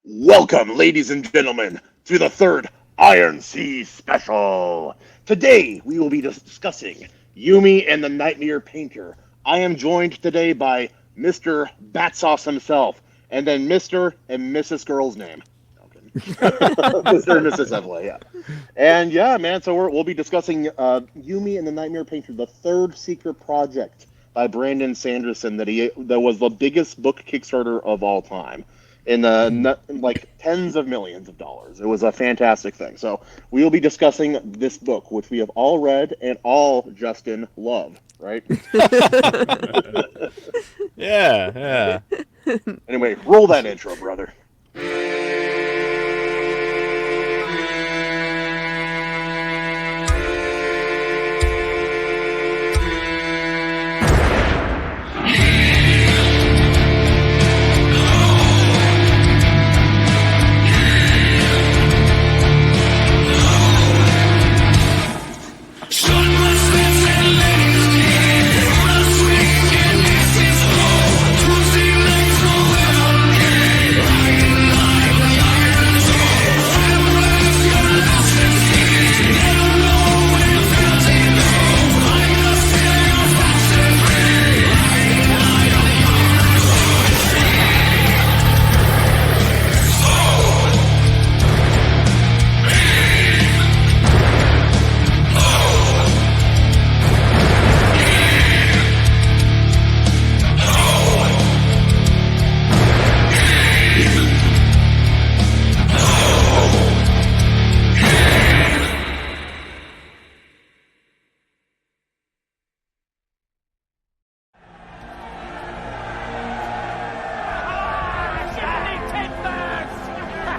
Welcome, ladies and gentlemen, to the third Iron Sea special. Today, we will be discussing Yumi and the Nightmare Painter. I am joined today by Mr. Battsauce himself, and then Mr. and Mrs. Girl's name. Mr. and Mrs. Evelyn, yeah. And yeah, man, so we'll be discussing Yumi and the Nightmare Painter, the third secret project by Brandon Sanderson that was the biggest book Kickstarter of all time in like tens of millions of dollars. It was a fantastic thing. So we will be discussing this book, which we have all read and all Justin love, right? Yeah. Anyway, roll that intro, brother.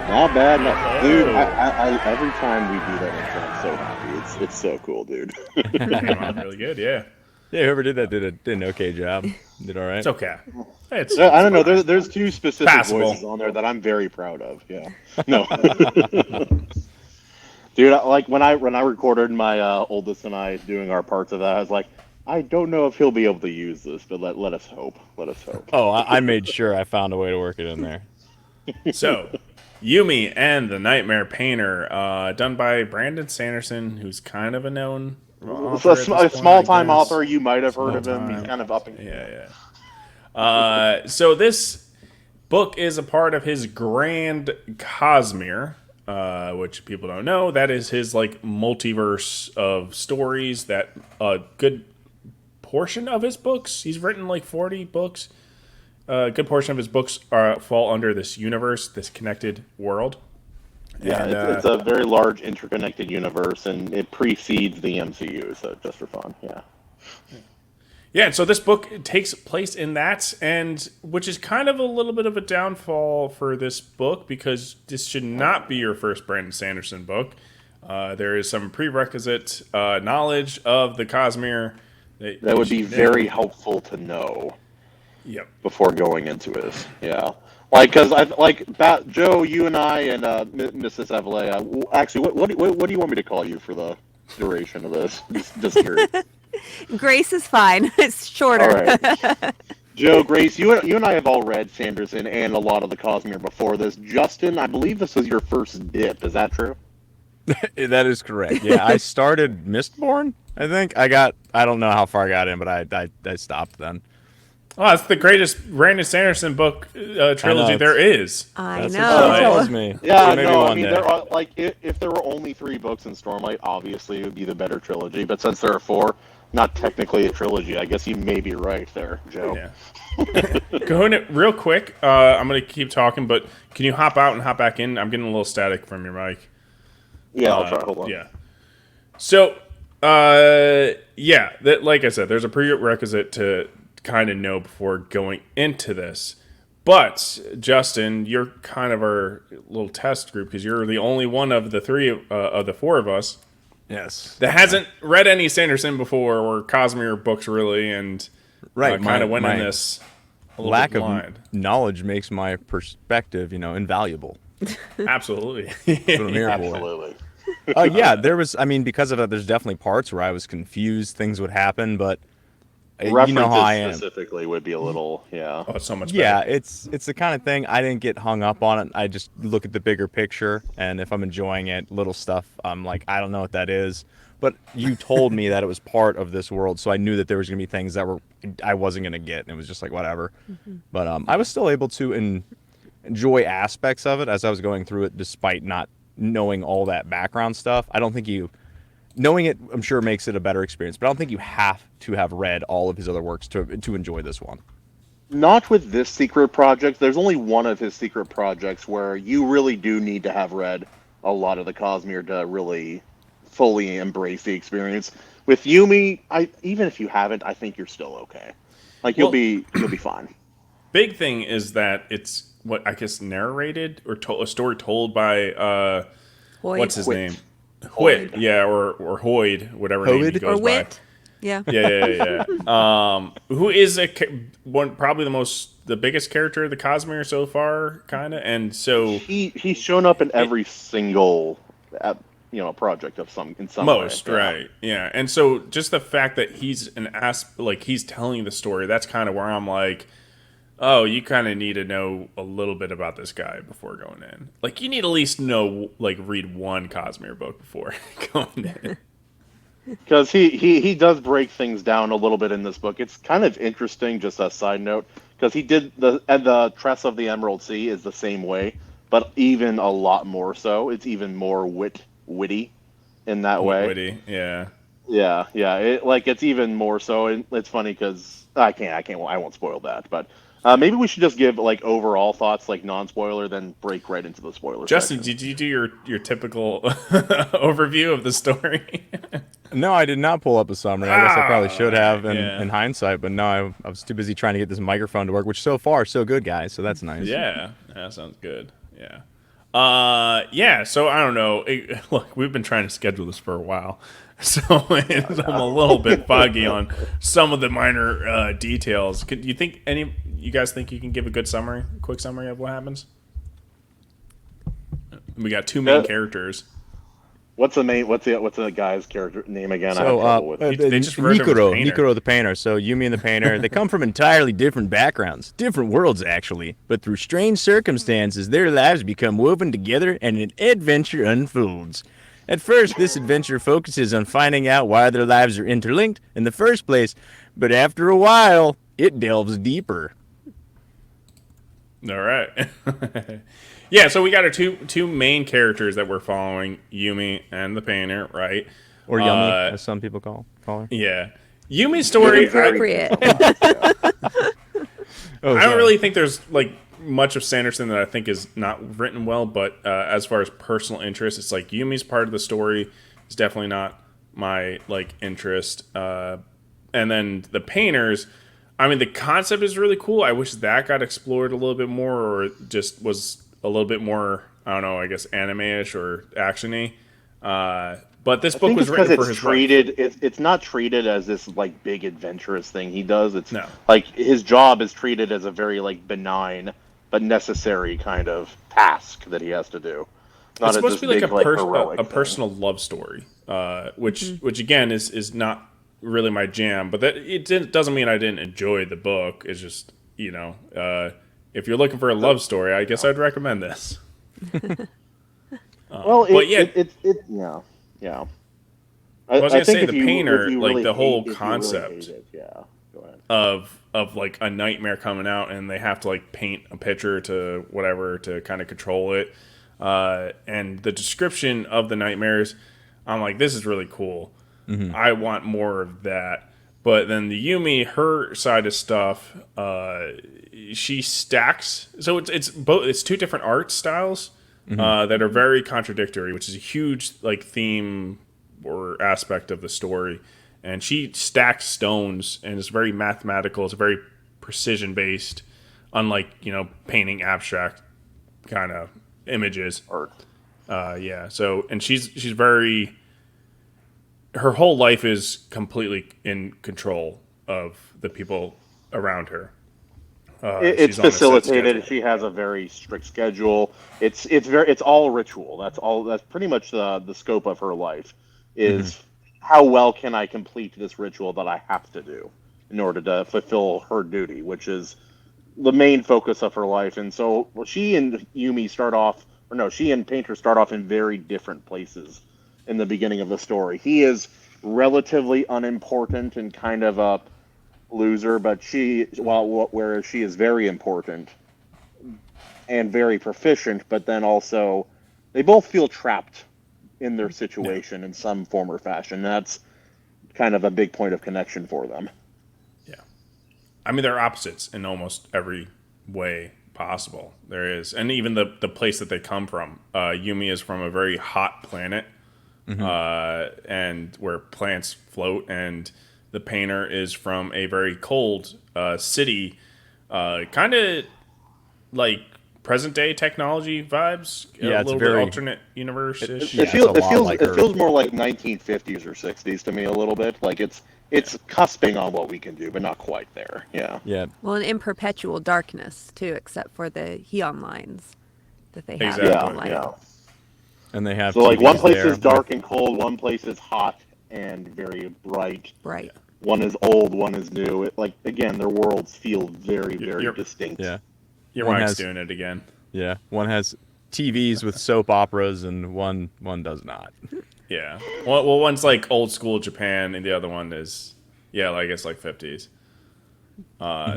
Not bad, no. Dude. I every time we do that intro, I'm so happy. It's so cool, dude. Came out really good, yeah. Yeah, whoever did that did an okay job. Did all right. It's okay. I don't know. There's two specific Passable voices on there that I'm very proud of. Yeah. No. Dude, like when I recorded my oldest and I doing our parts of that, I was like, I don't know if he'll be able to use this, but let us hope. Let us hope. Oh, I made sure I found a way to work it in there. So, Yumi and the Nightmare Painter, done by Brandon Sanderson, who's kind of a known author A small-time author. You might have heard of him. He's kind of up and so this book is a part of his Grand Cosmere, which people don't know. That is his like multiverse of stories. That a good portion of his books. He's written like 40 books. A good portion of his books fall under this universe, this connected world. Yeah, and, it's a very large, interconnected universe, and it precedes the MCU, so just for fun, yeah. Yeah, so this book takes place in that, and which is kind of a little bit of a downfall for this book, because this should not be your first Brandon Sanderson book. There is some prerequisite knowledge of the Cosmere. That would be very helpful to know. Yep. Before going into this, yeah, because Joe, you and I and Mrs. Evelyn. Actually, what do you want me to call you for the duration of this? Just curious. Grace is fine. It's shorter. All right. Joe, Grace, you and I have all read Sanderson and a lot of the Cosmere before this. Justin, I believe this was your first dip. Is that true? That is correct. Yeah, I started Mistborn. I think I don't know how far I got in, but I stopped then. Oh, it's the greatest Brandon Sanderson book trilogy there is. I That's know. what tells me. Yeah, so maybe no, one I mean, day. there are, like, if there were only 3 books in Stormlight, obviously it would be the better trilogy. But since there are 4, not technically a trilogy, I guess you may be right there, Joe. Yeah. Kahuna, real quick, I'm going to keep talking, but can you hop out and hop back in? I'm getting a little static from your mic. Yeah, I'll try. Hold on. Yeah. So, like I said, there's a prerequisite to kind of know before going into this. But Justin, you're kind of our little test group because you're the only one of the 4 of us, yes, that hasn't read any Sanderson before or Cosmere books really, and kind of went in this a little lack bit blind. of knowledge makes my perspective, invaluable. Absolutely. That's what I'm here for. Absolutely. Yeah, there was. I mean, because of that, there's definitely parts where I was confused. Things would happen, but You know how References I am. specifically would be a little, yeah. Oh, it's so much Yeah, better. it's the kind of thing I didn't get hung up on it. I just look at the bigger picture, and if I'm enjoying it, little stuff, I'm like, I don't know what that is. But you told me that it was part of this world, so I knew that there was gonna be things that were I wasn't gonna get, and it was just like whatever. But I was still able to enjoy aspects of it as I was going through it, despite not knowing all that background stuff. I don't think knowing it, I'm sure, makes it a better experience, but I don't think you have to have read all of his other works to enjoy this one. Not with this secret project. There's only one of his secret projects where you really do need to have read a lot of the Cosmere to really fully embrace the experience. With Yumi, even if you haven't, I think you're still okay. Like Well, you'll be fine. big thing is that it's what I guess narrated or a story told by Hoyd. what's his Whit. name? Hoyd. Whit, yeah, or Hoyd, whatever name he Hoyd? goes Or Wit. Yeah. by. Yeah. Who is probably the biggest character of the Cosmere so far, kind of, and so He's shown up in every single project of in some most way. Yeah. right, yeah, and so just the fact that he's he's telling the story, that's kind of where I'm like, oh, you kind of need to know a little bit about this guy before going in. Like, you need to at least read one Cosmere book before going in. Because he does break things down a little bit in this book. It's kind of interesting, just a side note, because he did the Tress of the Emerald Sea is the same way, but even a lot more so. It's even more witty in that way. Witty, yeah. Yeah. It's even more so, and it's funny because I won't spoil that, but maybe we should just give overall thoughts, non-spoiler, then break right into the spoiler Justin, section. did you do your typical overview of the story? No, I did not pull up a summary. I guess I probably should have yeah. in hindsight, but no, I was too busy trying to get this microphone to work, which so far so good, guys. So that's nice. Yeah, that sounds good. Yeah. So I don't know. Look, we've been trying to schedule this for a while, so I'm a little bit foggy on some of the minor details. Do you think you guys think you can give a quick summary of what happens? We got two main characters. What's the guy's character name again? I have So, trouble with it. They just referred to him as Painter. Nikoro the painter. So Yumi and the painter, they come from entirely different backgrounds, different worlds actually. But through strange circumstances, their lives become woven together and an adventure unfolds. At first, this adventure focuses on finding out why their lives are interlinked in the first place, but after a while, it delves deeper. All right. Yeah, so we got our two main characters that we're following, Yumi and the painter, right? Or Yummy, as some people call her. Yeah. Yumi's story, Appropriate. Oh, I don't sorry. really think there's much of Sanderson that I think is not written well, but as far as personal interest, it's Yumi's part of the story is definitely not my interest. And then the painters, I mean, the concept is really cool. I wish that got explored a little bit more, or just was a little bit more, I don't know, I guess anime-ish or action-y. But this book was written for his treated. It's not treated as this big adventurous thing he does. It's No. His job is treated as a very benign but necessary kind of task that he has to do. Not It's supposed to be big, heroic a thing. personal love story, which again is not really my jam. But doesn't mean I didn't enjoy the book. It's just if you're looking for a love story, I guess I'd recommend this. Well, but yeah. Yeah. I was gonna say the painter, if you really the whole hate- if you really concept hate it, yeah. Go ahead. of a nightmare coming out, and they have to paint a picture to whatever to kind of control it. And the description of the nightmares, I'm like, this is really cool. Mm-hmm. I want more of that. But then the Yumi, her side of stuff, she stacks. So it's both. It's two different art styles that are very contradictory, which is a huge theme or aspect of the story. And she stacks stones, and it's very mathematical. It's very precision based, unlike painting abstract kind of images. Art. Yeah. So, and she's very. Her whole life is completely in control of the people around her. It's she's on a set facilitated. schedule. She has a very strict schedule. It's all ritual. That's pretty much the scope of her life is how well can I complete this ritual that I have to do in order to fulfill her duty, which is the main focus of her life. And so she and Yumi start off, or no, she and Painter start off in very different places in the beginning of the story. He is relatively unimportant and kind of a loser, but whereas she is very important and very proficient, but then also they both feel trapped in their situation in some form or fashion. That's kind of a big point of connection for them. Yeah. I mean, they're opposites in almost every way possible. There is. And even the place that they come from. Yumi is from a very hot planet, and where plants float, and the painter is from a very cold city, kind of like present day technology vibes. Yeah, a it's little very bit alternate universe ish. Yeah, it's a lot like it her. feels more like 1950s or 60s to me a little bit. Like it's cusping on what we can do, but not quite there. Yeah. Yeah. Well, and in perpetual darkness too, except for the Heon lines that they have. Exactly. Yeah. And they have So like one TVs place there is dark and cold, one place is hot and very bright. Right. One is old, one is new. It, like again, their worlds feel very, very distinct. Yeah. Your One mic's has- doing it again. Yeah. One has TVs with soap operas and one does not. Yeah. Well, one's like old school Japan, and the other one is, I guess like 50s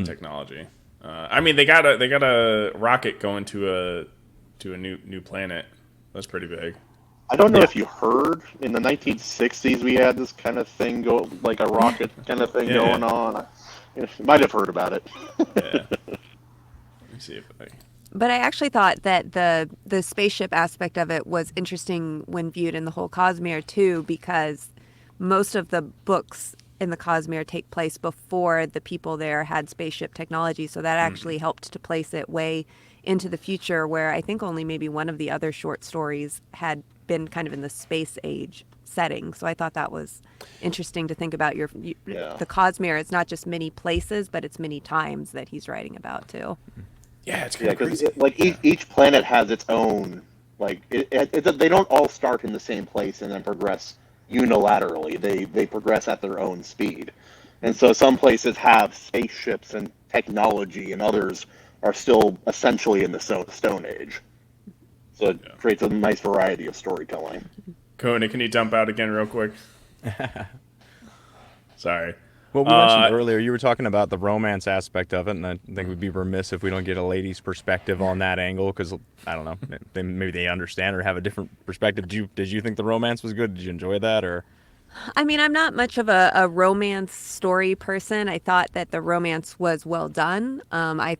technology. I mean, they got a rocket going to a new planet. That's pretty big. I don't know if you heard in the 1960s we had this kind of thing go, like a rocket kind of thing going on. You might have heard about it. Yeah. Let me see if But I actually thought that the spaceship aspect of it was interesting when viewed in the whole Cosmere too, because most of the books in the Cosmere take place before the people there had spaceship technology, so that actually helped to place it way into the future, where I think only maybe one of the other short stories had been kind of in the space age setting. So I thought that was interesting to think about the Cosmere. It's not just many places, but it's many times that he's writing about too. Yeah, it's kind of crazy. Each planet has its own, they don't all start in the same place and then progress unilaterally. They progress at their own speed. And so some places have spaceships and technology, and others are still essentially in the Stone Age. So it creates a nice variety of storytelling. Kahuna, can you dump out again real quick? Sorry. Well, we mentioned earlier, you were talking about the romance aspect of it, and I think we'd be remiss if we don't get a lady's perspective on that angle, because, I don't know, maybe they understand or have a different perspective. Did you think the romance was good? Did you enjoy that? Or? I mean, I'm not much of a romance story person. I thought that the romance was well done. I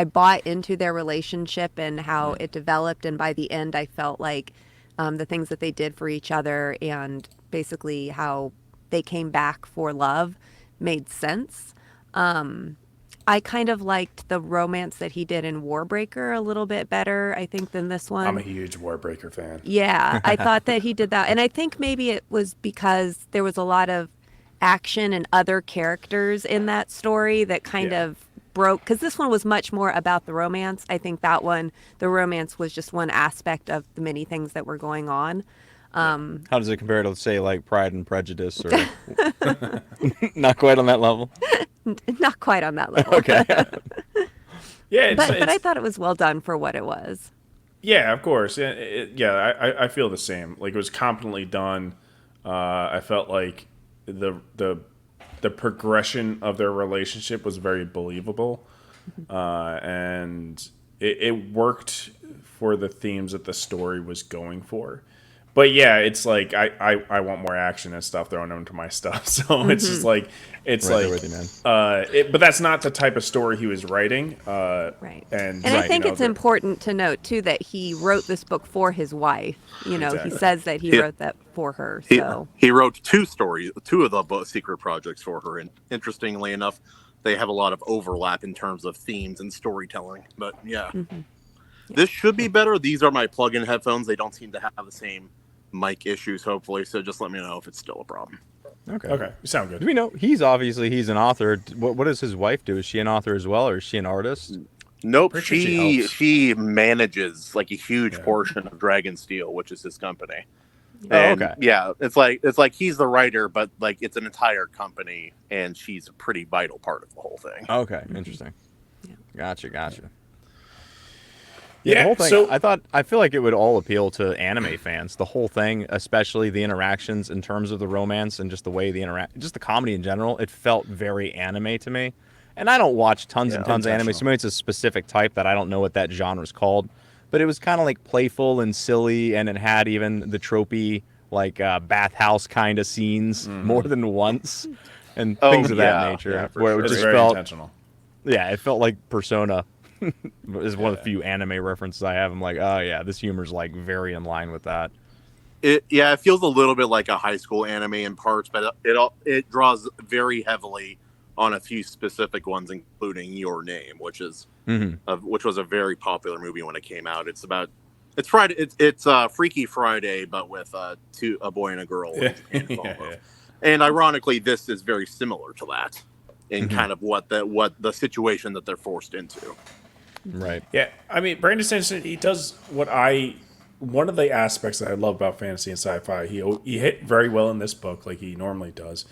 bought into their relationship and how it developed, and by the end, I felt like the things that they did for each other and basically how they came back for love made sense. I kind of liked the romance that he did in Warbreaker a little bit better, I think, than this one. I'm a huge Warbreaker fan. Yeah, I thought that he did that. And I think maybe it was because there was a lot of action and other characters in that story that kind of broke, because this one was much more about the romance. I think that one, the romance was just one aspect of the many things that were going on. How does it compare to, say, like Pride and Prejudice? Or not quite on that level? Not quite on that level. Okay. Yeah, but I thought it was well done for what it was. Yeah, of course. I feel the same. Like, it was competently done. I felt like the progression of their relationship was very believable, and it worked for the themes that the story was going for. But yeah, it's like I want more action and stuff thrown into my stuff. So it's just like it's Right like there with you, man. but that's not the type of story he was writing. Right. And I think it's important to note too that he wrote this book for his wife. You know, Exactly. he says that he wrote that for her. So He wrote two of the secret projects for her, and interestingly enough, they have a lot of overlap in terms of themes and storytelling. But yeah, this should be better. These are my plug-in headphones. They don't seem to have the same mic issues, hopefully. So just let me know if it's still a problem. Okay. you sound good. Do we know he's an author? What does his wife do? Is she an author as well, or is she an artist? Nope, Pritchard, she helps. she manages like a huge portion of Dragonsteel, which is his company. And okay. yeah, it's like he's the writer, but like it's an entire company, and she's a pretty vital part of the whole thing. Okay, interesting. Gotcha. Yeah, the Yeah, whole thing. so I feel like it would all appeal to anime fans. The whole thing, especially the interactions in terms of the romance and just the way just the comedy in general. It felt very anime to me. And I don't watch tons and tons of anime, so maybe it's a specific type that I don't know what that genre is called. But it was kind of like playful and silly, and it had even the tropey like bathhouse kind of scenes more than once, and things of that nature, for where sure. it it's just very felt intentional. yeah, it felt like Persona is one of the few anime references I have. I'm like, oh yeah, this humor's like very in line with that. It feels a little bit like a high school anime in parts, but it draws very heavily on a few specific ones, including Your Name, which was a very popular movie when it came out. It's Friday. It's Freaky Friday, but with a boy and a girl in Japan. And ironically, this is very similar to that in kind of what the situation that they're forced into. Right. Yeah, I mean, Brandon Sanderson, he does one of the aspects that I love about fantasy and sci-fi. He hit very well in this book, like he normally does,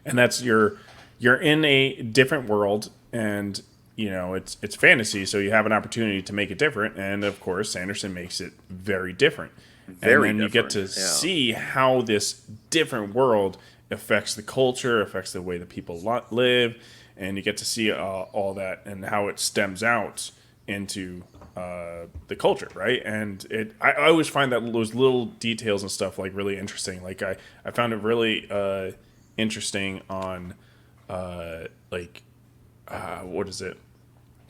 and that's you're in a different world, and it's fantasy, so you have an opportunity to make it different, and of course, Sanderson makes it very different. Very and then different, you get to see how this different world affects the culture, affects the way that people live, and you get to see all that and how it stems out into the culture, right? And I always find that those little details and stuff like really interesting. Like I found it really interesting on what is it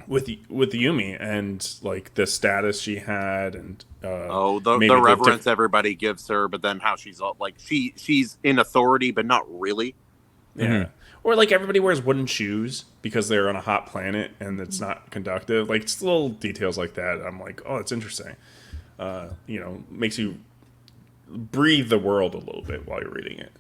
with Yumi and like the status she had and the reverence everybody gives her, but then how she's all like she's in authority, but not really. Yeah. Or like everybody wears wooden shoes because they're on a hot planet and it's not conductive. Like just little details like that. I'm like, oh, it's interesting. Makes you breathe the world a little bit while you're reading it.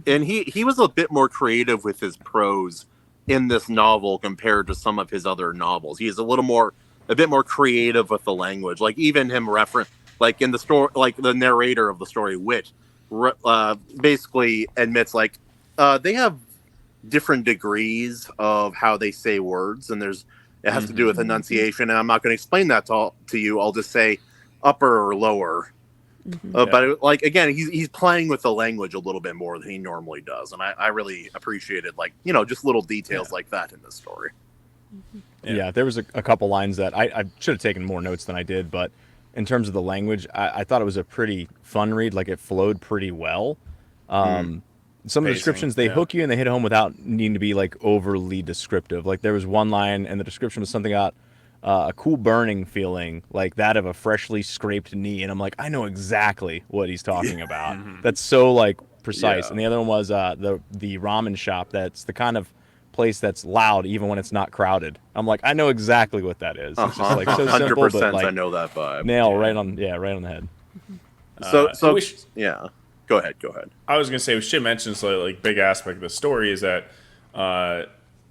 And he was a bit more creative with his prose in this novel compared to some of his other novels. He's a bit more creative with the language. Like even him like in the story, like the narrator of the story, Wit, basically admits like they have different degrees of how they say words, and it has to do with enunciation, and I'm not going to explain that to you. I'll just say upper or lower. But like again, he's playing with the language a little bit more than he normally does, and I really appreciated like just little details like that in this story. Yeah, there was a couple lines that I should have taken more notes than I did, but in terms of the language, I thought it was a pretty fun read. Like it flowed pretty well. Some of the descriptions, they hook you and they hit home without needing to be like overly descriptive. Like there was one line and the description was something about a cool burning feeling like that of a freshly scraped knee. And I'm like, I know exactly what he's talking about. That's so like precise. Yeah. And the other one was the ramen shop. That's the kind of place that's loud even when it's not crowded. I'm like, I know exactly what that is. It's just like so simple, but like I know that vibe. right on the head. Yeah. Go ahead. I was gonna say we should mention like big aspect of the story is that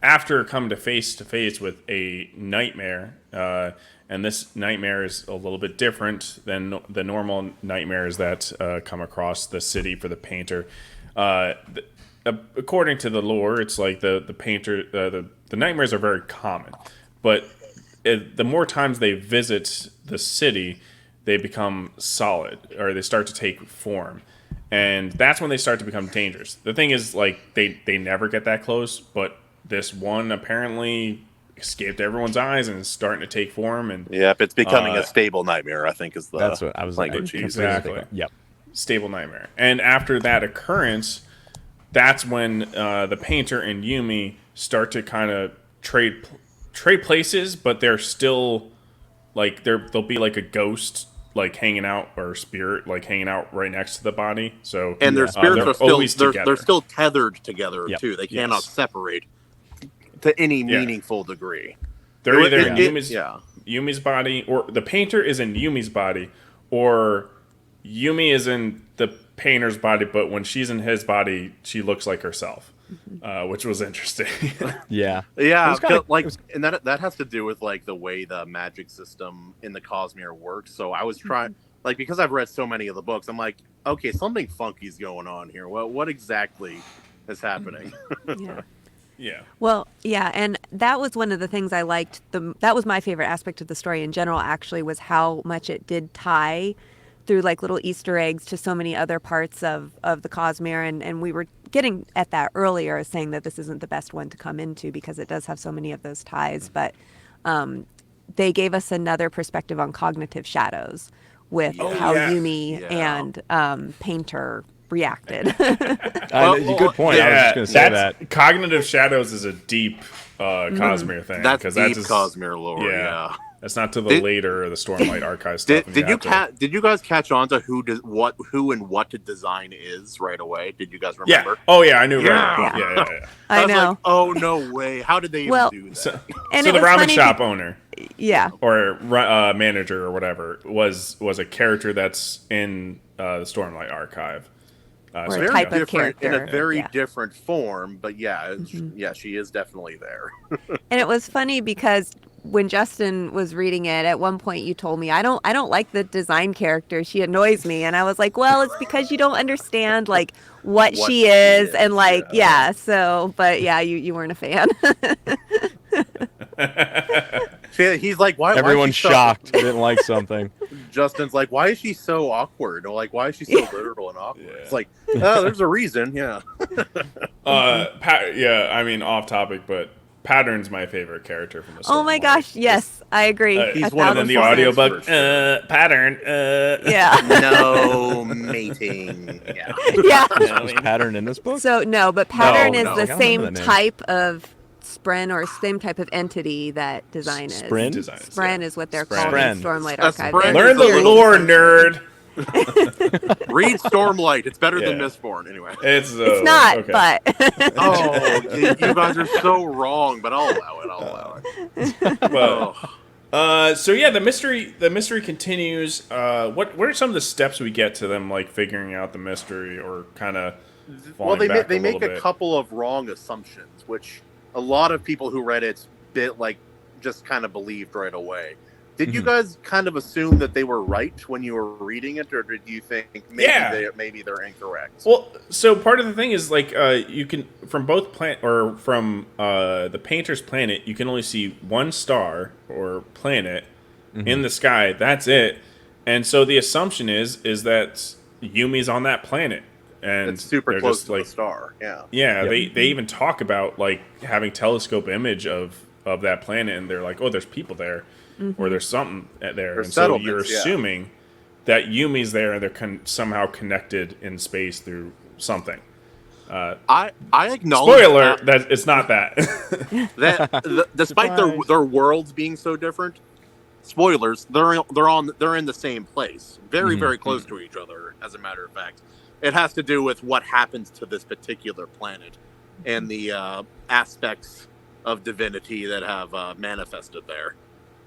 after coming to face with a nightmare, and this nightmare is a little bit different than the normal nightmares that come across the city for the painter. According to the lore, it's like the painter the nightmares are very common, but the more times they visit the city, they become solid or they start to take form. And that's when they start to become dangerous. The thing is, like, they never get that close, but this one apparently escaped everyone's eyes and is starting to take form. And it's becoming a stable nightmare, I think is the that's what I was language. Exactly. Yep. Stable nightmare. And after that occurrence, that's when the painter and Yumi start to kind of trade places, but they're still, like, they'll be like a ghost like hanging out or spirit like hanging out right next to the body. So and their spirits are still always together. They're still tethered together too. They cannot separate to any meaningful degree. They're either in Yumi's body, or the painter is in Yumi's body, or Yumi is in the painter's body, but when she's in his body, she looks like herself. Which was interesting. Yeah. And that has to do with like the way the magic system in the Cosmere works. So I was trying like, because I've read so many of the books, I'm like, okay, something funky's going on here. Well, what exactly is happening? Yeah. Yeah. Well, yeah, and that was one of the things I liked. That was my favorite aspect of the story in general, actually, was how much it did tie through like little Easter eggs to so many other parts of the Cosmere. And we were getting at that earlier, saying that this isn't the best one to come into because it does have so many of those ties. But they gave us another perspective on cognitive shadows with Oh, how yeah. Yumi Yeah. and Painter reacted. Good point. I was just going to say that. Cognitive Shadows is a deep Cosmere thing. That's 'cause deep just- Cosmere lore. Yeah. That's not to the Did- later the Stormlight Archive stuff. Did you guys catch on to who and what the design is right away? Did you guys Yeah. remember? Oh yeah, I knew. Yeah. Right. Yeah. I was know. like, oh no way! How did they even Well, do that? So, And so it the was ramen funny shop owner Yeah. or manager or whatever was a character that's in the Stormlight Archive. Or So a Very type of different in a character, very yeah. different form, but yeah, yeah, she is definitely there. And it was funny because when Justin was reading it, at one point you told me, I don't like the design character. She annoys me. And I was like, well, it's because you don't understand like what she is and like, yeah. So, but yeah, you weren't a fan. He's like, why? Everyone's is she so- shocked. Didn't like something. Justin's like, why is she so awkward? Or like, why is she so literal and awkward? Yeah. It's like, oh, there's a reason. Yeah. I mean, off topic, but Pattern's my favorite character from the story. Oh my gosh, yes, I agree. He's And one of then the 1,000%. audiobook, For sure. Pattern, Yeah. No mating. Yeah. Yeah. Was Pattern in this book? So no, but Pattern is no. the I don't same remember the name. type of Spren or same type of entity that Design is. Spren? Design. Spren is what they're Spren. called in Stormlight A Archive. Spren Learn is the a little lore, different. nerd. Read Stormlight. It's better than Yeah. Mistborn. Anyway. It's not, okay. but Oh, you guys are so wrong, but I'll allow it. But, so yeah, the mystery continues. What are some of the steps we get to them like figuring out the mystery or kind of Well, they back make little a bit? couple of wrong assumptions, which a lot of people who read it just kind of believed right away. Did you guys kind of assume that they were right when you were reading it, or did you think maybe they're incorrect? Well, so part of the thing is like you can from the painter's planet, you can only see one star or planet in the sky. That's it. And so the assumption is that Yumi's on that planet, and It's super they're close just, to the star. Yeah. Yeah, they even talk about like having telescope image of that planet, and they're like, oh, there's people there, or there's something there, There's and so you're settlements, yeah. assuming that Yumi's there, and they're somehow connected in space through something. I acknowledge Spoiler that it's not that. despite their worlds being so different, spoilers, they're in the same place, very close to each other. As a matter of fact, it has to do with what happens to this particular planet and the aspects of divinity that have manifested there.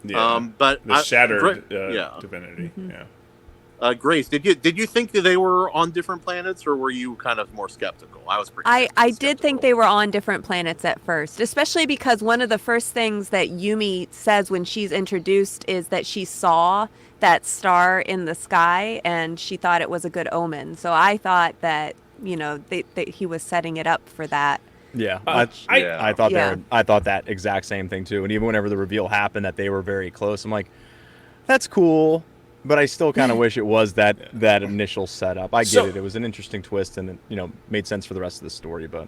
Yeah, But the shattered yeah. divinity. Yeah. Grace, did you think that they were on different planets, or were you kind of more skeptical? I was pretty. I did think they were on different planets at first, especially because one of the first things that Yumi says when she's introduced is that she saw that star in the sky and she thought it was a good omen. So I thought that, that he was setting it up for that. Yeah, I I thought Yeah. I thought that exact same thing too. And even whenever the reveal happened that they were very close, I'm like, that's cool. But I still kind of wish it was that initial setup. I get So- it. It was an interesting twist, and it made sense for the rest of the story. But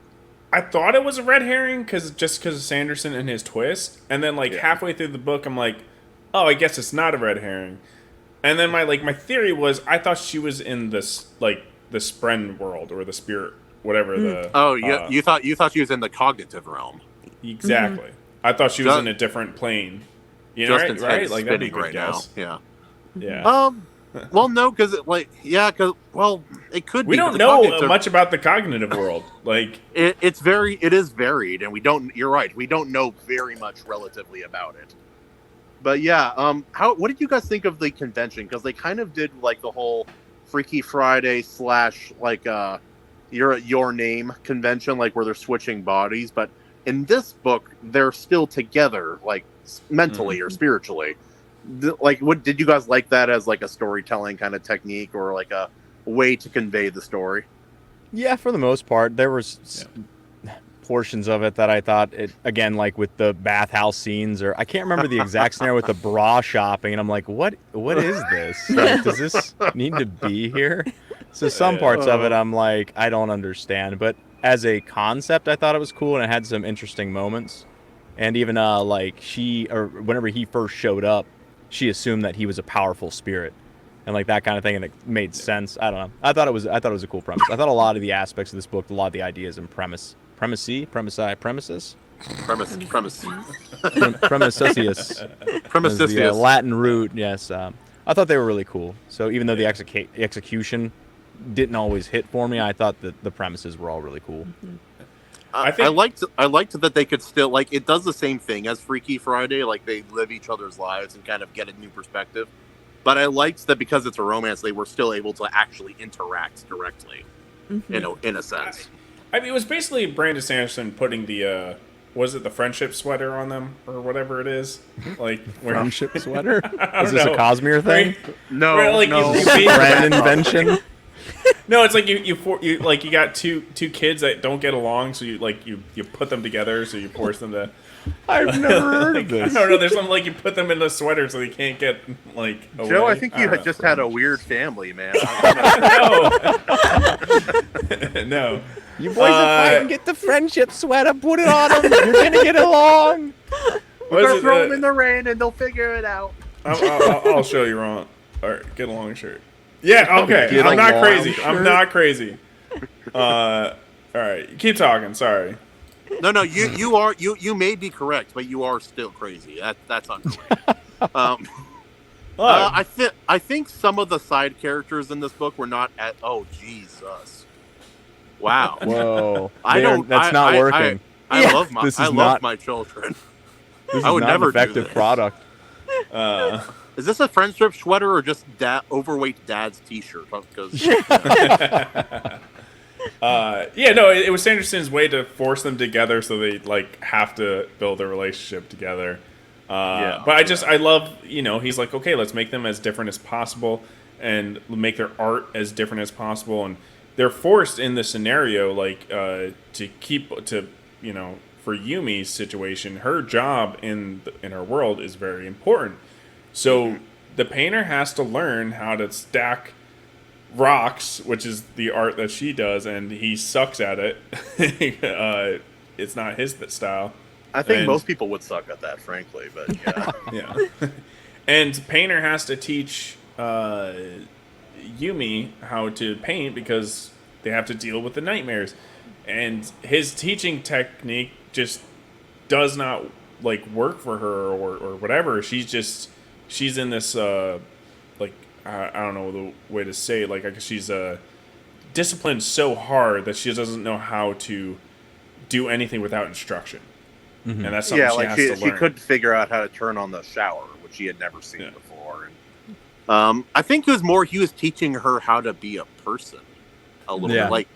I thought it was a red herring because of Sanderson and his twist, and then halfway through the book, I'm like, oh, I guess it's not a red herring. And then my theory was I thought she was in this the Spren world or the spirit, whatever the. Oh, you thought she was in the cognitive realm. Exactly. I thought she was in a different plane. You know, Justin's head right? is Like that'd be a spinning good right guess. now. Yeah. Yeah. Well, no, because it could. We be, don't 'cause the know cognitive- much about the cognitive world. Like, It is varied, and we don't. You're right. We don't know very much relatively about it. But yeah, what did you guys think of the convention? Because they kind of did like the whole Freaky Friday / your name convention, like where they're switching bodies. But in this book, they're still together, like mentally or spiritually. like, what did you guys like that as like a storytelling kind of technique or like a way to convey the story? Yeah, for the most part, there was portions of it that I thought it again, like with the bathhouse scenes, or I can't remember the exact scenario with the bra shopping, and I'm like, what is this? Like, does this need to be here? So some parts of it, I'm like, I don't understand. But as a concept, I thought it was cool, and it had some interesting moments. And even like whenever he first showed up, she assumed that he was a powerful spirit, and like that kind of thing, and it made sense. I don't know. I thought it was a cool premise. I thought a lot of the aspects of this book, a lot of the ideas and premises, Premises, the Latin root. Yes, I thought they were really cool. So even though the execution didn't always hit for me, I thought that the premises were all really cool. I liked that they could still, like, it does the same thing as Freaky Friday, like they live each other's lives and kind of get a new perspective. But I liked that because it's a romance, they were still able to actually interact directly, in a sense. I mean, it was basically Brandon Sanderson putting the was it the friendship sweater on them or whatever it is, like friendship sweater. Is this a Cosmere thing? No, like no. Brand invention. No, it's like you got two kids that don't get along, so you put them together, so you force them to. I've never heard of this. I don't know. There's something like you put them in a sweater so they can't get like away. Joe, I think you had just had a weird family, man. No. You boys are fighting. Get the friendship sweater. Put it on them. You're gonna get along. We're gonna throw them in the rain and they'll figure it out. I'll show you wrong. All right, get along shirt. Yeah. Okay. Get I'm not along crazy. shirt. I'm not crazy. All right. Keep talking. Sorry. No, you may be correct, but you are still crazy. That's underrated. I think some of the side characters in this book were not at. Oh Jesus! Wow. Whoa. That's not working. I love my children. This I would is not never an effective do this. product. Is this a friendship sweater or just overweight dad's T-shirt? Because it was Sanderson's way to force them together so they like have to build a relationship together. But I love, he's like, okay, let's make them as different as possible and make their art as different as possible. And they're forced in the scenario, like, for Yumi's situation, her job in her world is very important. So the painter has to learn how to stack rocks, which is the art that she does, and he sucks at it. It's not his style. I think most people would suck at that, frankly, but yeah. Yeah. And painter has to teach Yumi how to paint because they have to deal with the nightmares. And his teaching technique just does not work for her or whatever. She's in this I don't know the way to say it. I guess she's disciplined so hard that she doesn't know how to do anything without instruction. Mm-hmm. And that's something she has to learn. She couldn't figure out how to turn on the shower, which she had never seen before. And I think it was more he was teaching her how to be a person a little bit.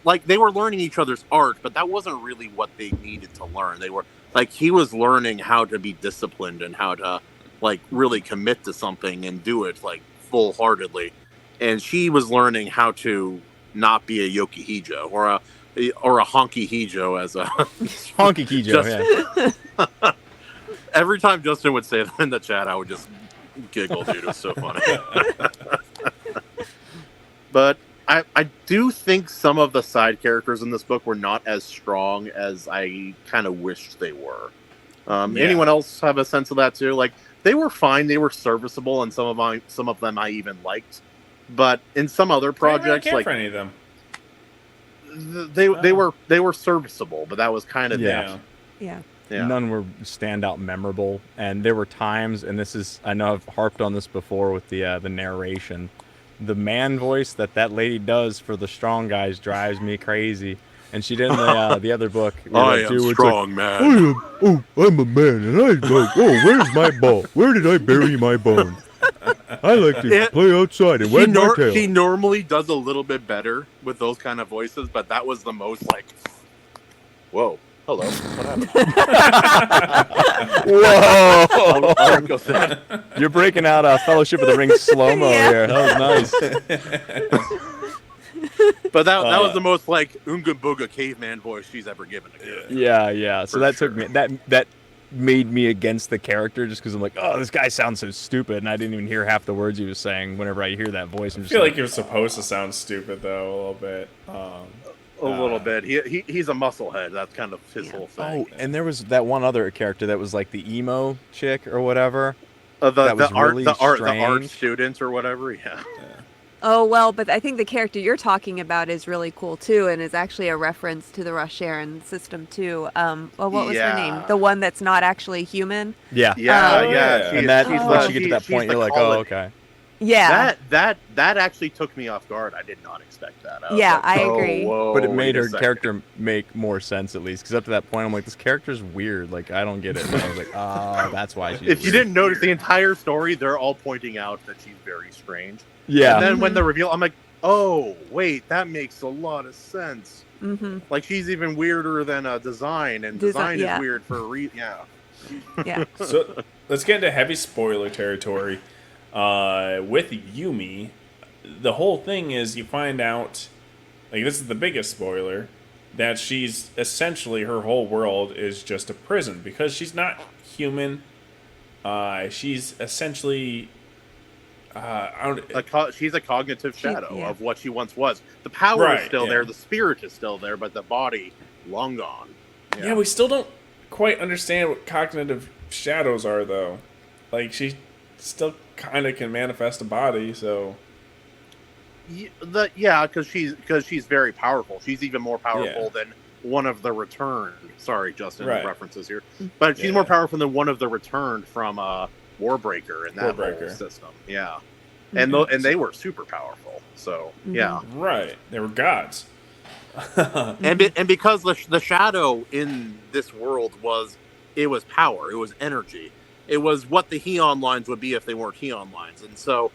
Like they were learning each other's art, but that wasn't really what they needed to learn. They were he was learning how to be disciplined and how to really commit to something and do it full-heartedly. And she was learning how to not be a Yokihijo or a honky hijo as a honky hijo. Yeah. Every time Justin would say that in the chat, I would just giggle, dude. It was so funny. But I do think some of the side characters in this book were not as strong as I kind of wished they were. Anyone else have a sense of that too? They were fine, they were serviceable, and some of them I even liked. But in some other projects, I didn't really care for any of them. They were serviceable, but that was kind of Yeah. None were standout memorable, and there were times, and I know I've harped on this before with the narration. The man voice that lady does for the strong guys drives me crazy. And she did in the other book. I am strong, man. I'm a man, and where's my ball? Where did I bury my bone? I like to play outside and wag my tail. He normally does a little bit better with those kind of voices, but that was the most whoa. Hello. What happened? Whoa! There goes that. You're breaking out a Fellowship of the Ring slow-mo Yeah. here. That was nice. But that was the most like Oonga Booga caveman voice she's ever given a kid. Yeah. So For that sure. took me that made me against the character just because I'm like, oh, this guy sounds so stupid, and I didn't even hear half the words he was saying. Whenever I hear that voice, I'm I just feel like you're supposed to sound stupid though a little bit. A little bit. He's a musclehead. That's kind of his whole thing. oh, and there was that one other character that was like the emo chick or whatever. The that was art really the art strange. student or whatever. Yeah. Oh, well, but I think the character you're talking about is really cool, too, and is actually a reference to the Rush-Sharon system, too. Well, what was her name? Yeah. The one that's not actually human? Yeah. Yeah, Oh, yeah. yeah. And that she's once the- you get to that she's point, the you're like, oh, colony. okay. Yeah. That actually took me off guard. I did not expect that. was Yeah, like, I oh, agree. whoa, But it made wait a her second. character make more sense at least, because up to that point, I'm like, this character's weird. Like, I don't get it. And I was like, oh, that's why she's If you weird. didn't notice the entire story, they're all pointing out that she's very strange. Yeah. And then when the reveal, I'm like, oh, wait, that makes a lot of sense. Mm-hmm. Like, she's even weirder than Design, and Design, Design yeah. is weird for a reason. Yeah. Yeah. So let's get into heavy spoiler territory. With Yumi, the whole thing is you find out, like this is the biggest spoiler, that she's essentially her whole world is just a prison because she's not human. She's essentially She's a cognitive shadow yeah. of what she once was. The power is Right, still yeah. there, the spirit is still there, but the body, long gone. yeah, we still don't quite understand what cognitive shadows are though. Like she still kind of can manifest a body, so Because she's very powerful. She's even more powerful than one of the returned. Sorry, Justin, Right. references here, but she's Yeah. more powerful than one of the returned from Warbreaker in that whole Warbreaker. system. Yeah, and they were super powerful. So yeah, right, they were gods. and because the shadow in this world was power, it was energy, it was what the Heon lines would be if they weren't Heon lines, and so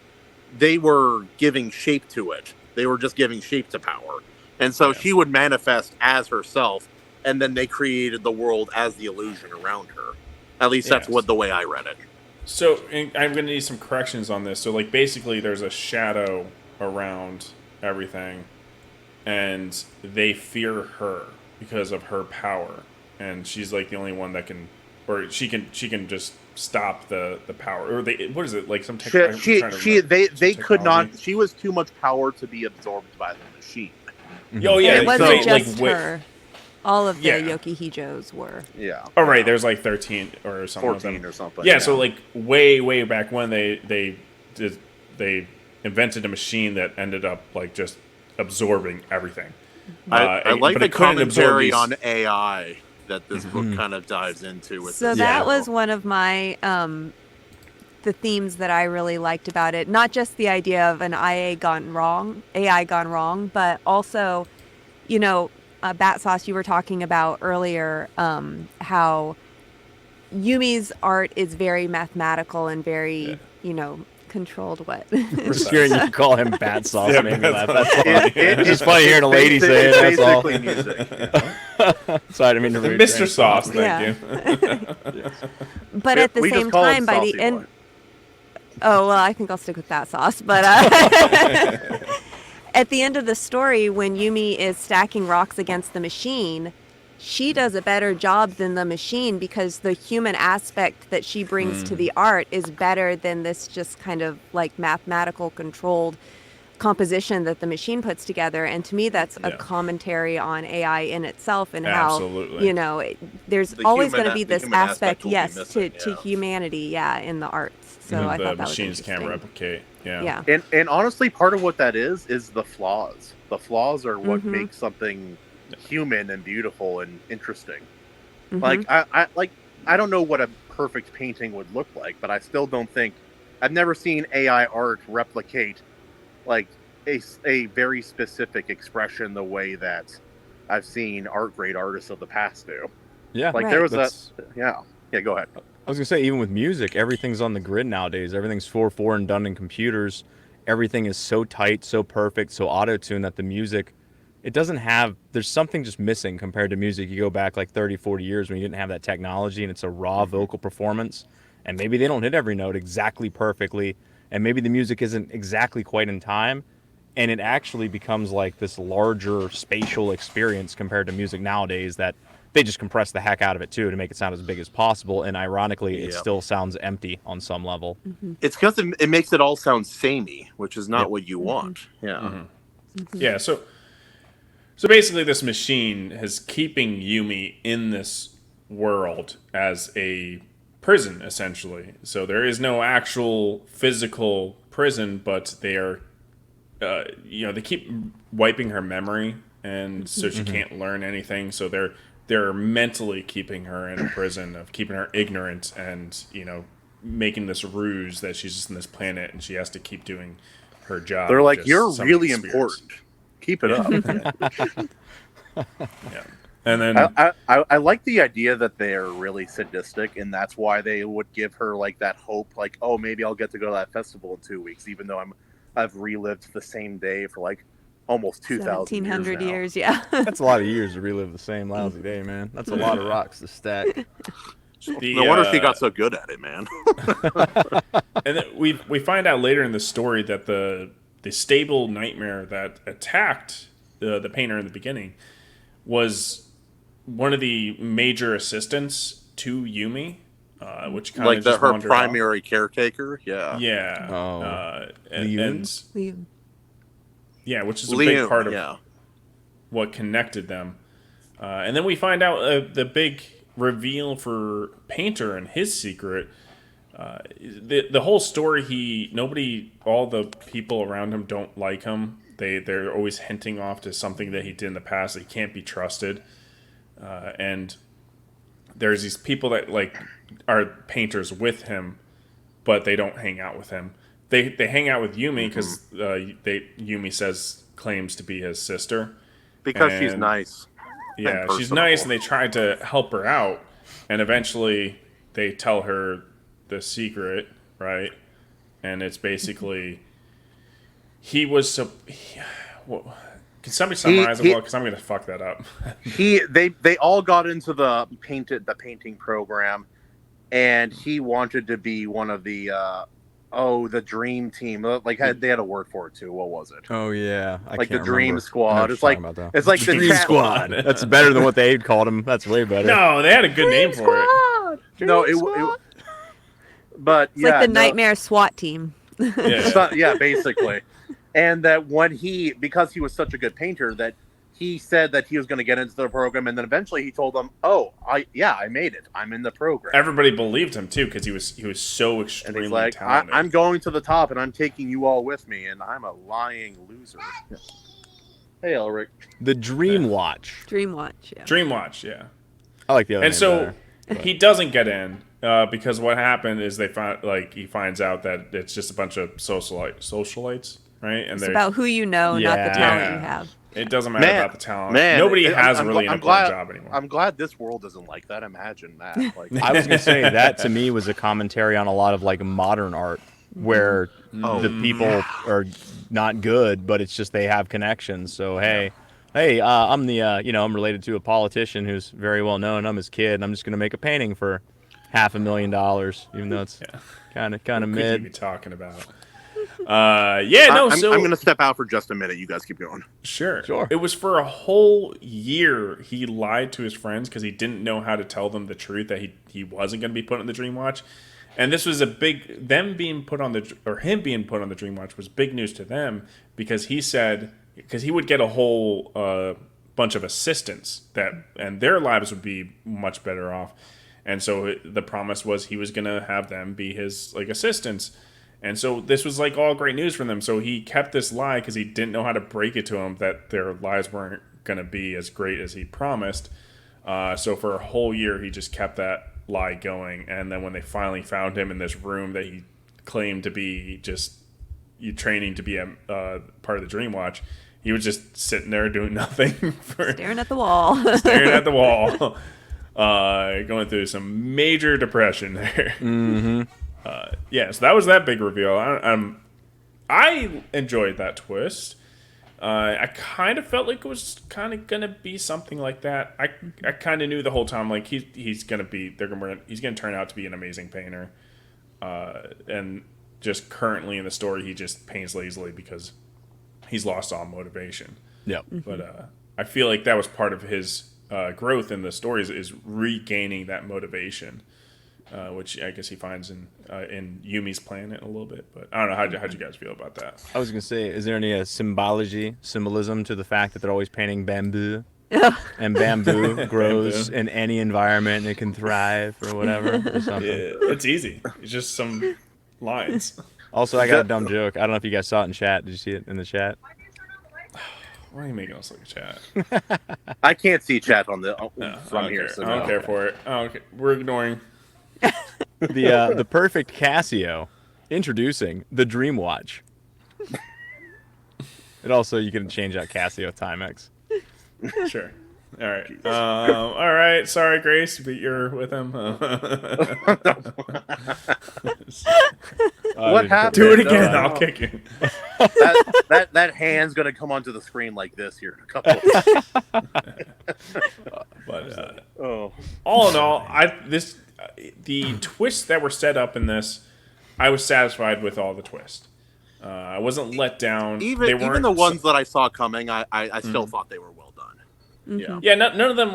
they were giving shape to it. They were just giving shape to power, and so she would manifest as herself, and then they created the world as the illusion around her. At least that's Yes. what the way I read it. So and I'm going to need some corrections on this. So like basically there's a shadow around everything and they fear her because of her power, and she's like the only one that can, or she can just stop the power, or they, what is it, like some They could not. technology? She was too much power to be absorbed by the machine. Oh yeah, It like, wasn't so, just like, her. All of the Yeah. Yokihijos were. Yeah. Oh right, there's like 13 or something. 14 or something. Yeah, so like way back when they invented a machine that ended up like just absorbing everything. I like but the it couldn't absorb commentary these- on AI that this book kind of dives into. With So this that novel. was one of my the themes that I really liked about it. Not just the idea of an AI gone wrong, but also, you know, Battsauce, you were talking about earlier, how Yumi's art is very mathematical and very, controlled. What? Just hearing you call him Battsauce Yeah, made me laugh. Battsauce. That's funny. It's just funny hearing a lady say it. That's all. Sorry, I didn't mean to read Mr. Sauce, thank Yeah. you. But at the We just same call him time, by the Saucy end. Boy. Oh, well, I think I'll stick with that sauce. But at the end of the story, when Yumi is stacking rocks against the machine, she does a better job than the machine because the human aspect that she brings to the art is better than this just kind of like mathematical controlled composition that the machine puts together. And to me, that's a Yeah. commentary on AI in itself and Absolutely. how, there's The always human going to be a- the this human aspect aspect, will be yes, missing, to yeah. humanity, in the arts. So I The thought that was machines can't interesting. replicate. Yeah. Yeah. And honestly, part of what that is the flaws. The flaws are what Mhm. makes something human and beautiful and interesting. Mhm. Like I don't know what a perfect painting would look like, but I still don't think I've never seen AI art replicate like a very specific expression the way that I've seen great artists of the past do. Yeah, Like Right. there was that's- yeah, go ahead. I was gonna say, even with music, everything's on the grid nowadays. Everything's 4:4 and done in computers. Everything is so tight, so perfect, so auto-tuned that the music it doesn't have, there's something just missing compared to music. You go back like 30, 40 years when you didn't have that technology and it's a raw vocal performance, and maybe they don't hit every note exactly perfectly, and maybe the music isn't exactly quite in time, and it actually becomes like this larger spatial experience compared to music nowadays that they just compress the heck out of it too to make it sound as big as possible, and ironically it Yep. still sounds empty on some level. It's because it makes it all sound samey, which is not Yep. what you want. Yeah. Yeah, so basically this machine is keeping Yumi in this world as a prison, essentially. So there is no actual physical prison, but they are, they keep wiping her memory, and so she can't learn anything. So they're mentally keeping her in a prison, of keeping her ignorant, and making this ruse that she's just in this planet and she has to keep doing her job. They're like, just you're some really experience. important. Keep it up. Yeah. And then I like the idea that they're really sadistic, and that's why they would give her like that hope, like, oh, maybe I'll get to go to that festival in 2 weeks, even though I've relived the same day for like almost 2,000 1700 years. years, yeah. That's a lot of years to relive the same lousy day, man. That's a lot of rocks to stack. No wonder she got so good at it, man. and then we find out later in the story that the stable nightmare that attacked the painter in the beginning was one of the major assistants to Yumi, which kind Like of just her wandered primary caretaker. Yeah. off. Yeah. Oh. And yeah, which is a Liam, big part of yeah. what connected them. And then we find out the big reveal for Painter and his secret. The whole story, all the people around him don't like him. They're always hinting off to something that he did in the past that he can't be trusted. And there's these people that like are painters with him, but they don't hang out with him. They hang out with Yumi because Yumi claims to be his sister. Because she's And- nice. Yeah, And she's nice, and personable. they try to help her out, and eventually they tell her the secret, right? And it's basically can somebody summarize it well? Because I'm going to fuck that up. They all got into the painting program, and he wanted to be one of the the dream team. Like they had a word for it too. What was it? Oh yeah, Like the Dream Squad. It's like the it's like the Dream chat Squad. That's better than what they called him. That's way better. No, they had a good name for it. No, it but It's yeah, like the no, Nightmare SWAT team. Yeah. yeah, basically. And that because he was such a good painter, that he said that he was going to get into the program, and then eventually he told them, I made it. I'm in the program. Everybody believed him too because he was so And extremely he's like, talented. I'm going to the top, and I'm taking you all with me, and I'm a lying loser. Hey, Elric. The Dream Watch. Dreamwatch, yeah. Dreamwatch, yeah. I like the other. And name so better. he doesn't get in because what happened is he finds out that it's just a bunch of socialites, right? And It's they're about who you know, not the Yeah. talent you have. it doesn't matter Man, about the talent. man, Nobody I'm- has I'm really gl- an I'm important glad- job anymore. I'm glad this world isn't like that. Imagine that. Like, I was gonna say that to me was a commentary on a lot of like modern art where the people are not good, but it's just they have connections. So hey, I'm I'm related to a politician who's very well known. I'm his kid, and I'm just gonna make a painting for $500,000, even though it's kind of What could you mid. be talking about? I'm going to step out for just a minute. You guys keep going. Sure. Sure. It was for a whole year he lied to his friends because he didn't know how to tell them the truth that he wasn't going to be put on the Dream Watch. And this was him being put on the Dream Watch was big news to them because he would get a whole bunch of assistants and their lives would be much better off. And so the promise was he was going to have them be his like assistants. And so this was like all great news for them. So he kept this lie because he didn't know how to break it to them that their lives weren't going to be as great as he promised. So for a whole year, he just kept that lie going. And then when they finally found him in this room that he claimed to be training to be a part of the Dream Watch, he was just sitting there doing nothing. Staring at the wall. Staring at the wall. Going through some major depression there. Mm-hmm. So that was that big reveal. I enjoyed that twist. I kind of felt like it was kind of gonna be something like that. I kind of knew the whole time like he's gonna turn out to be an amazing painter, and just currently in the story he just paints lazily because he's lost all motivation. Yep. But I feel like that was part of his growth in the stories is regaining that motivation, which I guess he finds in Yumi's planet a little bit. But I don't know how'd you guys feel about that? I was gonna say, is there any symbolism to the fact that they're always painting bamboo, and bamboo grows in any environment and it can thrive or whatever or something? Yeah, it's easy. It's just some lines. Also, I got a dumb joke. I don't know if you guys saw it in chat. Did you see it in the chat? Why are you making us look at chat? I can't see chat on the from I here. care. So I don't no. care for it. Okay, we're ignoring. The perfect Casio, introducing the Dream Watch. And also, you can change out Casio Timex. Sure. All right. All right. Sorry, Grace, but you're with him. What happened? Do it again. No. I'll kick you. That hand's gonna come onto the screen like this here in a couple. But Oh, all in all, the twists that were set up in this, I was satisfied with all the twists. I wasn't let down. even the ones that I saw coming, I still thought they were well done. Yeah. Yeah. None of them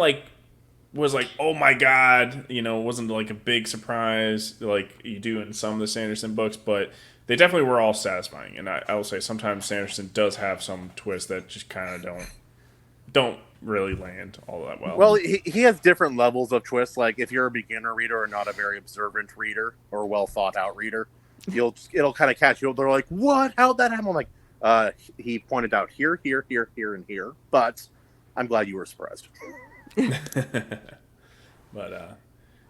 was like, oh my god, wasn't like a big surprise like you do in some of the Sanderson books, but they definitely were all satisfying. And I will say sometimes Sanderson does have some twists that just kind of don't really land all that well. Well, he has different levels of twists. Like if you're a beginner reader or not a very observant reader or well thought out reader, it'll kind of catch you. They're like, what? How'd that happen? I'm like, he pointed out here, here, here, here, and here. But I'm glad you were surprised. But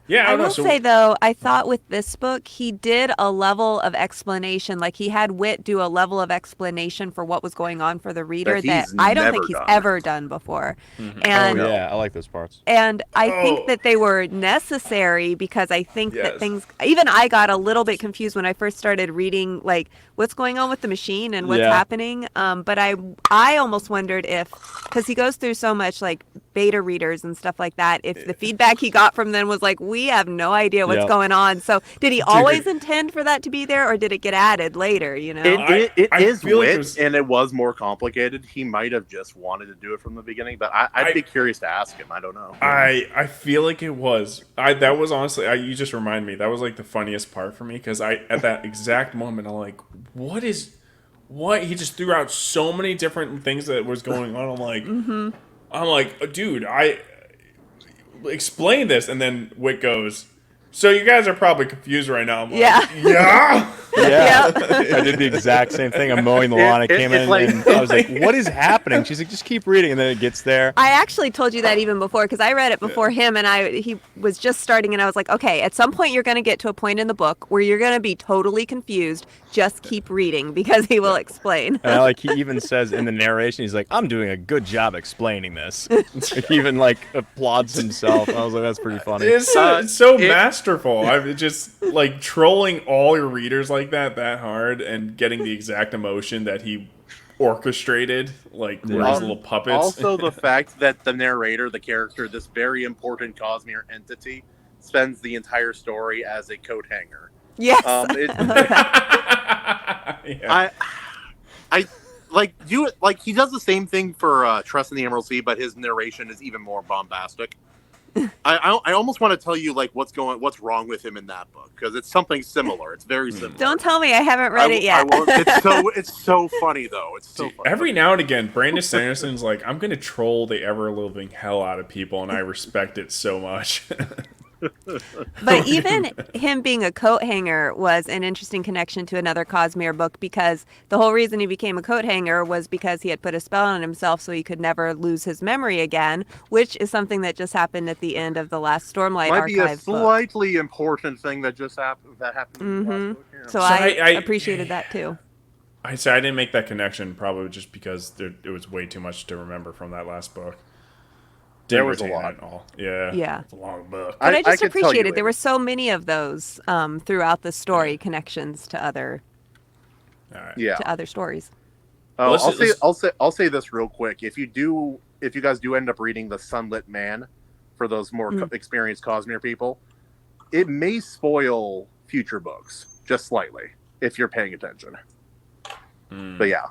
yeah, I don't know. will say though, I thought with this book he did a level of explanation, like he had Wit do a level of explanation for what was going on for the reader that I don't think he's ever done before. Mm-hmm. And I like those parts. And I think that they were necessary because I think that things, even I got a little bit confused when I first started reading, like, what's going on with the machine and what's happening. But I almost wondered if, because he goes through so much, like, beta readers and stuff like that, if the feedback he got from them was like, we have no idea what's going on. So did he always intend for that to be there, or did it get added later, It I is feel like Wit, and it was more complicated. He might have just wanted to do it from the beginning, but I'd be curious to ask him. I don't know. I feel like it was. That was honestly, you just remind me, that was like the funniest part for me, because at that exact moment, I'm like, what? He just threw out so many different things that was going on. I'm like, dude, I explain this, and then Wick goes, so you guys are probably confused right now. I'm like, yeah. I did the exact same thing. I'm mowing the lawn. I came in and I was like, what is happening? She's like, just keep reading. And then it gets there. I actually told you that even before, because I read it before him, and he was just starting, and I was like, okay, at some point you're going to get to a point in the book where you're going to be totally confused. Just keep reading, because he will explain. And he even says in the narration, he's like, I'm doing a good job explaining this. He even applauds himself. I was like, that's pretty funny. It's so masterful. I'm just like trolling all your readers like that hard, and getting the exact emotion that he orchestrated, with his little puppets. Also, the fact that the narrator, the character, this very important Cosmere entity, spends the entire story as a coat hanger. Yes. I he does the same thing for Trust in the Emerald Sea, but his narration is even more bombastic. I almost want to tell you what's wrong with him in that book, because it's something similar. It's very similar. Don't tell me, I haven't read it yet. I won't. It's so funny though. It's so funny. Every now and again, Brandon Sanderson's like, I'm gonna troll the ever living hell out of people, and I respect it so much. But even him being a coat hanger was an interesting connection to another Cosmere book, because the whole reason he became a coat hanger was because he had put a spell on himself so he could never lose his memory again, which is something that just happened at the end of the last Stormlight Might be a Archive book. slightly important thing that just happened. That happened. In the last book, yeah. So I appreciated that too. I didn't make that connection, probably just because it was way too much to remember from that last book. There was a lot. Yeah. It's a long book. But I just appreciated there were so many of those throughout the story, connections to other to other stories. Oh, let's- I'll say this real quick. If you guys do end up reading The Sunlit Man, for those more experienced Cosmere people, it may spoil future books just slightly if you're paying attention. But yeah.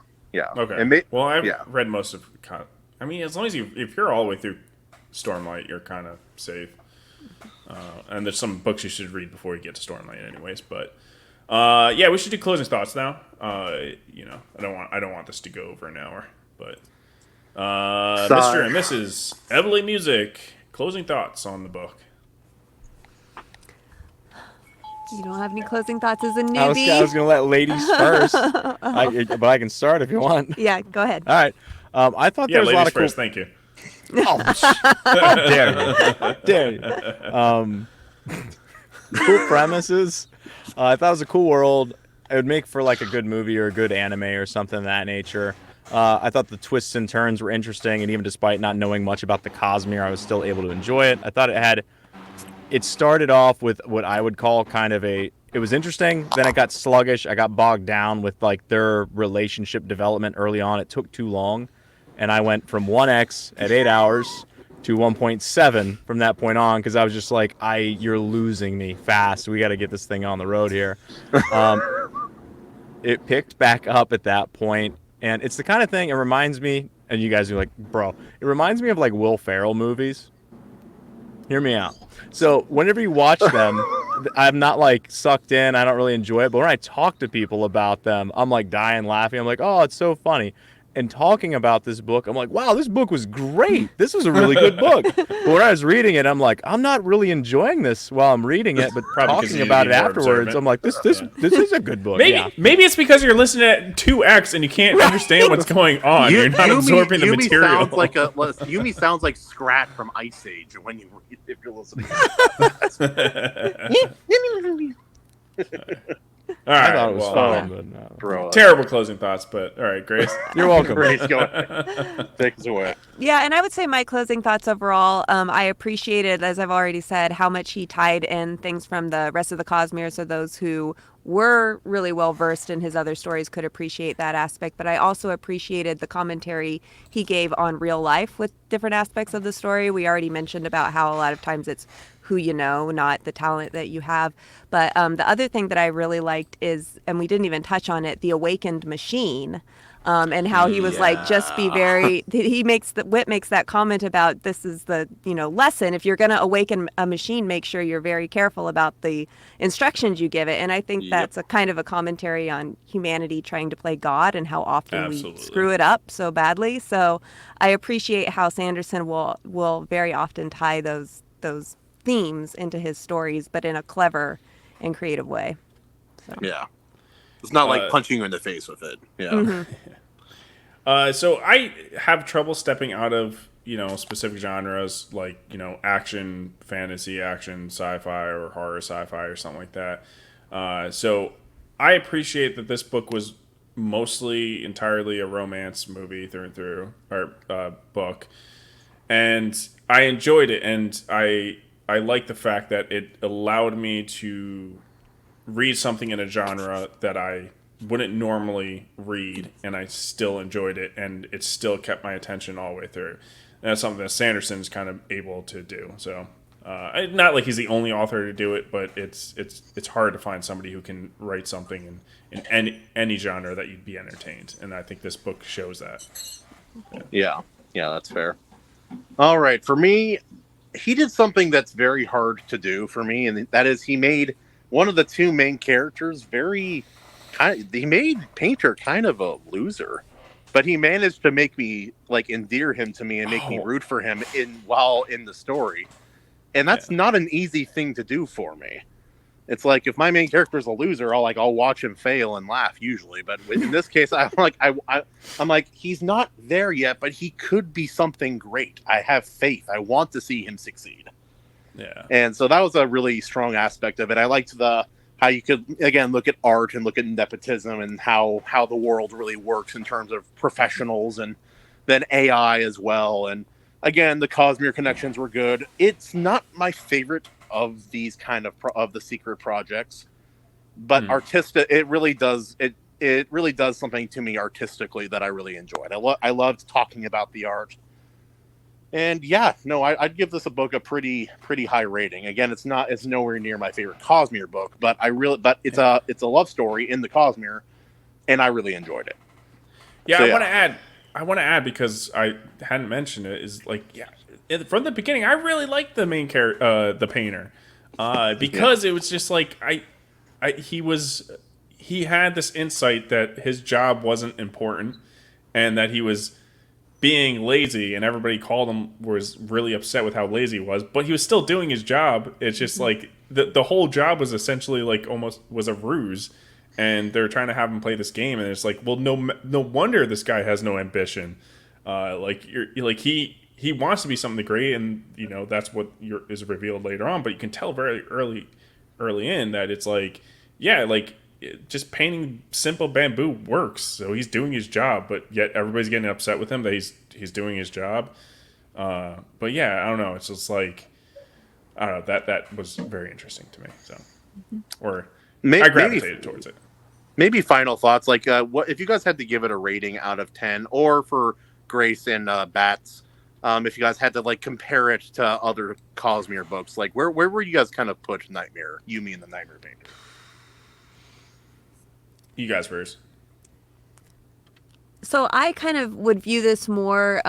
Okay. Well, I've read most of. I mean, as long as if you're all the way through Stormlight, you're kind of safe. And there's some books you should read before you get to Stormlight, anyways. But yeah, we should do closing thoughts now. You know, I don't want this to go over an hour. But Mr. and Mrs. Evelyn Music, closing thoughts on the book. You don't have any closing thoughts as a newbie? I was going to let ladies first, but I can start if you want. Yeah, go ahead. All right. I thought there was a lot of first. cool... Thank you. How dare you? Cool premises. I thought it was a cool world. It would make for like a good movie or a good anime or something of that nature. I thought the twists and turns were interesting, and even despite not knowing much about the Cosmere, I was still able to enjoy it. I thought it started off with what I would call kind of it was interesting, then it got sluggish. I got bogged down with like their relationship development early on. It took too long, and I went from 1x at 8 hours to 1.7 from that point on, because I was just like, you're losing me fast. We got to get this thing on the road here. It picked back up at that point, and it's the kind of thing, it reminds me, and you guys are like, bro, it reminds me of like Will Ferrell movies. Hear me out. So whenever you watch them, I'm not like sucked in. I don't really enjoy it. But when I talk to people about them, I'm like dying laughing. I'm like, oh, it's so funny. And talking about this book, I'm like, wow, this book was great. This was a really good book. But when I was reading it, I'm like, I'm not really enjoying this while I'm reading it. But talking about it afterwards, I'm like, this is a good book. Maybe it's because you're listening at 2x and you can't understand what's going on. You're not absorbing the material. Yumi sounds like Scrat from Ice Age when you read, if you're listening. All right, I thought it was fun, but no. Bro, terrible closing thoughts, but all right, Grace. You're welcome. Grace, go take us away. Yeah, and I would say my closing thoughts overall, I appreciated, as I've already said, how much he tied in things from the rest of the Cosmere, so those who were really well versed in his other stories could appreciate that aspect. But I also appreciated the commentary he gave on real life with different aspects of the story. We already mentioned about how a lot of times it's who you know, not the talent that you have. But the other thing that I really liked is, and we didn't even touch on it, the awakened machine. And how he was like, just be very, Whit makes that comment about this is the, lesson. If you're going to awaken a machine, make sure you're very careful about the instructions you give it. And I think that's a kind of a commentary on humanity trying to play God and how often we screw it up so badly. So I appreciate how Sanderson will very often tie those themes into his stories, but in a clever and creative way. So. Yeah. It's not like punching you in the face with it. Yeah. Mm-hmm. So I have trouble stepping out of, specific genres like, action, fantasy, action, sci-fi, or horror sci-fi or something like that. So I appreciate that this book was mostly entirely a romance movie through and through, or book. And I enjoyed it, and I like the fact that it allowed me to read something in a genre that I wouldn't normally read, and I still enjoyed it, and it still kept my attention all the way through. And that's something that Sanderson's kind of able to do. So, not like he's the only author to do it, but it's hard to find somebody who can write something in any genre that you'd be entertained, and I think this book shows that. Yeah, that's fair. All right, for me, he did something that's very hard to do for me, and that is he made one of the two main characters he made Painter kind of a loser, but he managed to make me endear him to me and make me root for him while in the story. And that's not an easy thing to do for me. It's like, if my main character is a loser, I'll watch him fail and laugh usually. But in this case, I'm like, he's not there yet, but he could be something great. I have faith. I want to see him succeed. Yeah. And so that was a really strong aspect of it. I liked how you could, again, look at art and look at nepotism and how the world really works in terms of professionals and then AI as well. And again, the Cosmere connections were good. It's not my favorite of these kind of the secret projects, but artistic, it really does. it really does something to me artistically that I really enjoyed. I loved talking about the art. And yeah, no, I'd give this a book a pretty high rating. Again, it's nowhere near my favorite Cosmere book, but it's a love story in the Cosmere, and I really enjoyed it. Yeah, So, I want to add because I hadn't mentioned it. Is like, yeah, from the beginning, I really liked the main character, the painter, because it was just like he had this insight that his job wasn't important, and that he was being lazy, and everybody called him was really upset with how lazy he was, but he was still doing his job. It's just like the whole job was essentially like almost was a ruse, and they're trying to have him play this game, and it's like, well, no wonder this guy has no ambition. He wants to be something great, and that's what is revealed later on. But you can tell very early in that it's like, yeah, like just painting simple bamboo works. So he's doing his job, but yet everybody's getting upset with him that he's doing his job. But yeah, I don't know. It's just like, I don't know. That was very interesting to me. So, or I gravitated towards it. Maybe final thoughts, like what if you guys had to give it a rating out of 10, or for Grace and Bats, if you guys had to like compare it to other Cosmere books, like where were you guys kind of put Yumi and the Nightmare Painter? You guys first. So I kind of would view this more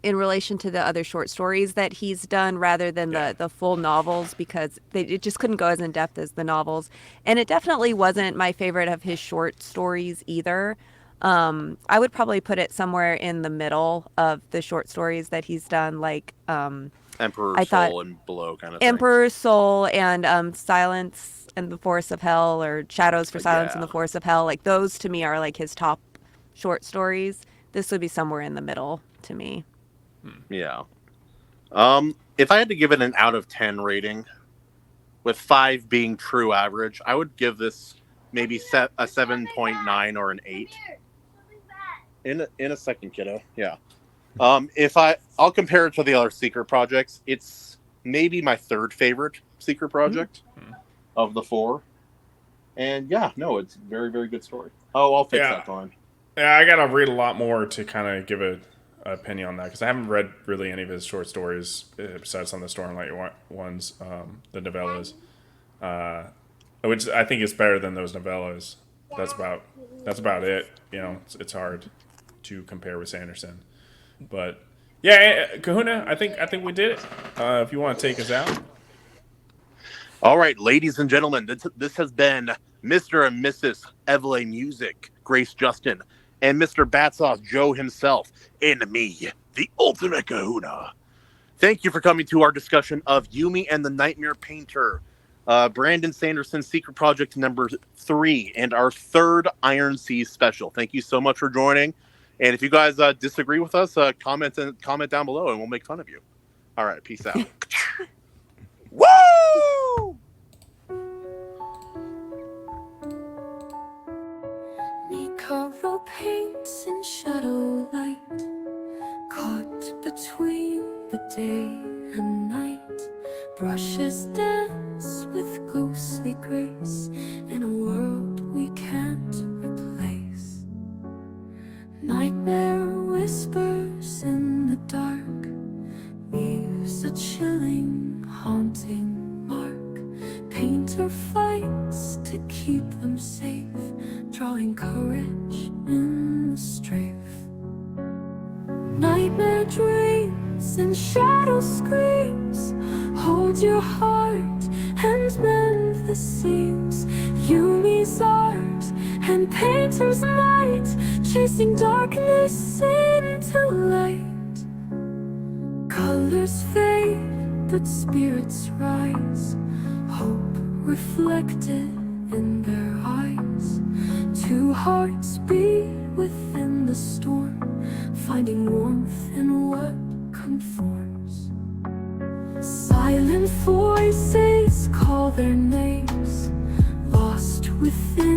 in relation to the other short stories that he's done rather than the full novels, because it just couldn't go as in depth as the novels. And it definitely wasn't my favorite of his short stories either. I would probably put it somewhere in the middle of the short stories that he's done, like Emperor's Soul and below kind of thing. Emperor's Soul and Silence in the Forest of Hell, or Shadows for Silence in the Forest of Hell. Like those to me are like his top short stories. This would be somewhere in the middle to me. Yeah. If I had to give it an out of 10 rating, with 5 being true average, I would give this maybe a 7.9 or an 8. In a second, kiddo. Yeah. I'll compare it to the other secret projects. It's maybe my third favorite secret project of the 4. And yeah, no, it's a very, very good story. Oh, I'll fix that time. Yeah, I gotta read a lot more to kind of give an opinion on that, because I haven't read really any of his short stories besides some of the Stormlight ones, the novellas, which I think is better than those novellas. That's about it. It's hard to compare with Sanderson, but yeah, Kahuna, I think we did it. If you want to take us out. All right, ladies and gentlemen, this has been Mr. and Mrs. Evelyn Music, Grace Justin, and Mr. Battsauce Joe himself, and me, the ultimate Kahuna. Thank you for coming to our discussion of Yumi and the Nightmare Painter, Brandon Sanderson's Secret Project number 3, and our 3rd Iron Sea special. Thank you so much for joining. And if you guys disagree with us, comment down below, and we'll make fun of you. All right, peace out. Woo! Coral paints in shadow light, caught between the day and night. Brushes dance with ghostly grace in a world we can't replace. Nightmare whispers in the dark, leaves a chilling, haunting mark. Painter fights to keep them safe, drawing courage in the strafe. Nightmare dreams and shadow screams, hold your heart and mend the seams. Yumi's art and painter's might, chasing darkness into light. Colors fade, but spirits rise, hope reflected in their eyes. 2 hearts beat within the storm, finding warmth in what conforms. Silent voices call their names, lost within